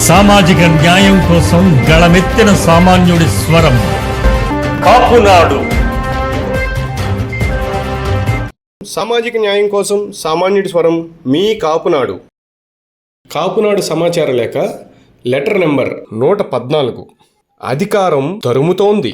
సామాజిక న్యాయం కోసం గళమెత్తిన సామాన్యుడి స్వరం కాపునాడు. సామాజిక న్యాయం కోసం సామాన్యుడి స్వరం మీ కాపునాడు. కాపునాడు సమాచార లేఖ లెటర్ నెంబర్ 114. అధికారం తరుముతోంది,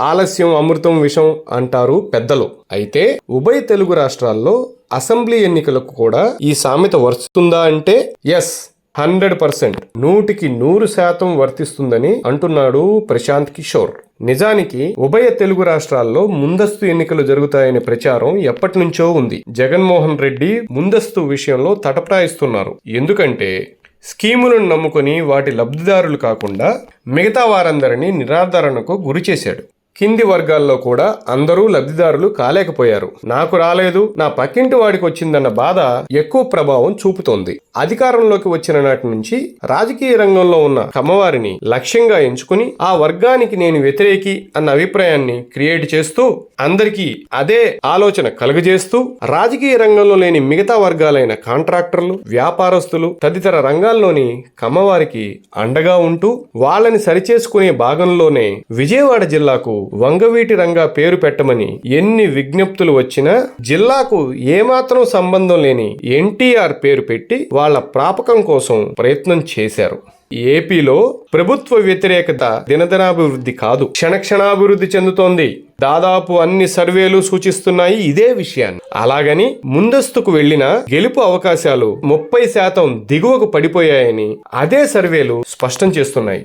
ఆలస్యం అమృతం విషం అంటారు పెద్దలు. అయితే ఉభయ తెలుగు రాష్ట్రాల్లో అసెంబ్లీ ఎన్నికలకు కూడా ఈ సామెత వర్తిస్తుందా అంటే ఎస్, 100%, 100% వర్తిస్తుందని అంటున్నాడు ప్రశాంత్ కిషోర్. నిజానికి ఉభయ తెలుగు రాష్ట్రాల్లో ముందస్తు ఎన్నికలు జరుగుతాయనే ప్రచారం ఎప్పటి నుంచో ఉంది. జగన్మోహన్ రెడ్డి ముందస్తు విషయంలో తటపటాయిస్తున్నారు. ఎందుకంటే స్కీములను నమ్ముకొని వాటి లబ్ధిదారులు కాకుండా మిగతా వారందరినీ నిరాదరణకు గురి చేశాడు. కింది వర్గాల్లో కూడా అందరూ లబ్ధిదారులు కాలేకపోయారు. నాకు రాలేదు, నా పక్కింటి వాడికి వచ్చిందన్న బాధ ఎక్కువ ప్రభావం చూపుతోంది. అధికారంలోకి వచ్చిన నాటి నుంచి రాజకీయ రంగంలో ఉన్న కమ్మవారిని లక్ష్యంగా ఎంచుకుని ఆ వర్గానికి నేను వ్యతిరేకి అన్న అభిప్రాయాన్ని క్రియేట్ చేస్తూ అందరికీ అదే ఆలోచన కలుగజేస్తూ రాజకీయ రంగంలో లేని మిగతా వర్గాలైన కాంట్రాక్టర్లు, వ్యాపారస్తులు తదితర రంగాల్లోని కమ్మవారికి అండగా ఉంటూ వాళ్ళని సరిచేసుకునే భాగంలోనే విజయవాడ జిల్లాకు వంగవీటి రంగా పేరు పెట్టమని ఎన్ని విజ్ఞప్తులు వచ్చినా జిల్లాకు ఏమాత్రం సంబంధం లేని ఎన్టీఆర్ పేరు పెట్టి వాళ్ళ ప్రాపకం కోసం ప్రయత్నం చేశారు. ఏపీలో ప్రభుత్వ వ్యతిరేకత దినదినాభివృద్ధి కాదు, క్షణక్షణాభివృద్ధి చెందుతోంది. దాదాపు అన్ని సర్వేలు సూచిస్తున్నాయి ఇదే విషయాన్ని. అలాగని ముందస్తుకు వెళ్లిన గెలుపు అవకాశాలు 30% దిగువకు పడిపోయాయని అదే సర్వేలు స్పష్టం చేస్తున్నాయి.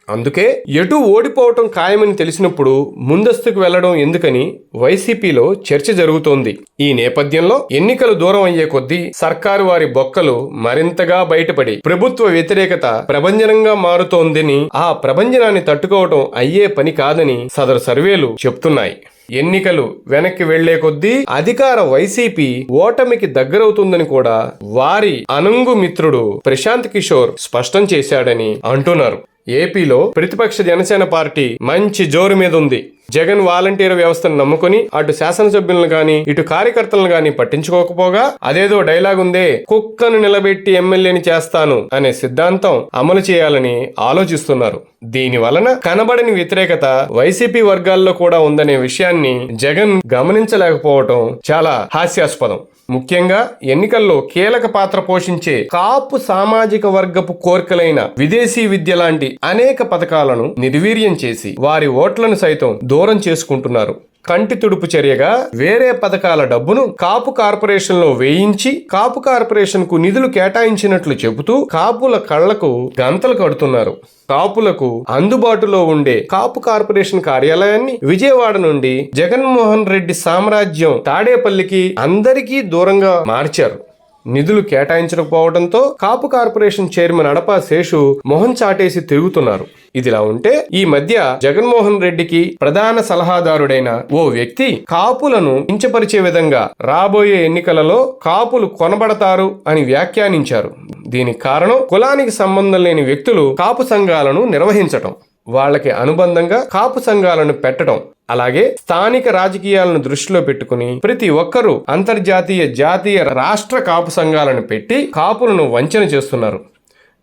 అందుకే ఎటు ఓడిపోవటం ఖాయమని తెలిసినప్పుడు ముందస్తుకు వెళ్లడం ఎందుకని వైసీపీలో చర్చ జరుగుతోంది. ఈ నేపథ్యంలో ఎన్నికలు దూరం అయ్యే కొద్దీ సర్కారు వారి బొక్కలు మరింతగా బయటపడి ప్రభుత్వ వ్యతిరేకత ప్రభంజనంగా మారుతోందని, ఆ ప్రభంజనాన్ని తట్టుకోవటం అయ్యే పని కాదని సదరు సర్వేలు చెప్తున్నాయి. ఎన్నికలు వెనక్కి వెళ్లే కొద్దీ అధికార వైసీపీ ఓటమికి దగ్గరవుతుందని కూడా వారి అనుంగు మిత్రుడు ప్రశాంత్ కిషోర్ స్పష్టం చేశాడని అంటున్నారు. ఏపీలో ప్రతిపక్ష జనసేన పార్టీ మంచి జోరు మీద ఉంది. జగన్ వాలంటీర్ వ్యవస్థను నమ్ముకుని అటు శాసనసభ్యులను గాని ఇటు కార్యకర్తలను గాని పట్టించుకోకపోగా అదేదో డైలాగ్ ఉందే, కుక్కను నిలబెట్టి ఎమ్మెల్యేని చేస్తాను అనే సిద్ధాంతం అమలు చేయాలని ఆలోచిస్తున్నారు. దీని వలన కనబడని వ్యతిరేకత వైసీపీ వర్గాల్లో కూడా ఉందనే విషయాన్ని జగన్ గమనించలేకపోవటం చాలా హాస్యాస్పదం. ముఖ్యంగా ఎన్నికల్లో కీలక పాత్ర పోషించే కాపు సామాజిక వర్గపు కోరికలైన విదేశీ విద్య లాంటి అనేక పథకాలను నిర్వీర్యం చేసి వారి ఓట్లను సైతం దూరం చేసుకుంటున్నారు. కంటి తుడుపు చర్యగా వేరే పథకాల డబ్బును కాపు కార్పొరేషన్ లో వేయించి కాపు కార్పొరేషన్ కు నిధులు కేటాయించినట్లు చెబుతూ కాపుల కళ్లకు గంతలు కడుతున్నారు. కాపులకు అందుబాటులో ఉండే కాపు కార్పొరేషన్ కార్యాలయాన్ని విజయవాడ నుండి జగన్మోహన్ రెడ్డి సామ్రాజ్యం తాడేపల్లికి అందరికీ దూరంగా మార్చారు. నిధులు కేటాయించకపోవడంతో కాపు కార్పొరేషన్ చైర్మన్ అడపా శేషు మొహం చాటేసి తిరుగుతున్నారు. ఇదిలా ఉంటే ఈ మధ్య జగన్మోహన్ రెడ్డికి ప్రధాన సలహాదారుడైన ఓ వ్యక్తి కాపులను కించపరిచే విధంగా రాబోయే ఎన్నికలలో కాపులు కొనబడతారు అని వ్యాఖ్యానించారు. దీనికి కారణం కులానికి సంబంధం లేని వ్యక్తులు కాపు సంఘాలను నిర్వహించటం, వాళ్ళకి అనుబంధంగా కాపు సంఘాలను పెట్టడం, అలాగే స్థానిక రాజకీయాలను దృష్టిలో పెట్టుకుని ప్రతి ఒక్కరూ అంతర్జాతీయ, జాతీయ, రాష్ట్ర కాపు సంఘాలను పెట్టి కాపులను వంచన చేస్తున్నారు.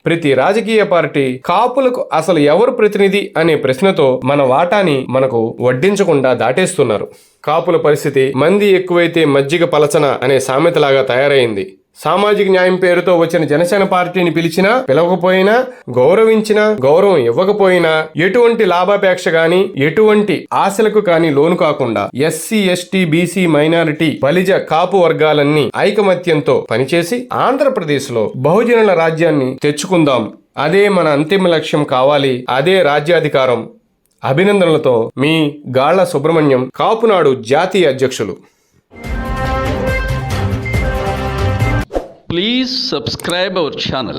ప్రతి రాజకీయ పార్టీ కాపులకు అసలు ఎవరు ప్రతినిధి అనే ప్రశ్నతో మన వాటాని మనకు వడ్డించకుండా దాటేస్తున్నారు. కాపుల పరిస్థితి మంది ఎక్కువైతే మజ్జిగ పలచన అనే సామెతలాగా తయారైంది. సామాజిక న్యాయం పేరుతో వచ్చిన జనసేన పార్టీని పిలిచినా పిలవకపోయినా, గౌరవించినా గౌరవం ఇవ్వకపోయినా, ఎటువంటి లాభాపేక్ష గాని ఎటువంటి ఆశలకు కాని లోను కాకుండా SC, ST, BC, minority, Balija, Kapu వర్గాలన్నీ ఐకమత్యంతో పనిచేసి ఆంధ్రప్రదేశ్ లో బహుజనుల రాజ్యాన్ని తెచ్చుకుందాం. అదే మన అంతిమ లక్ష్యం కావాలి, అదే రాజ్యాధికారం. అభినందనలతో మీ గాళ్ల సుబ్రహ్మణ్యం, కాపునాడు జాతీయ అధ్యక్షులు. Please subscribe our channel.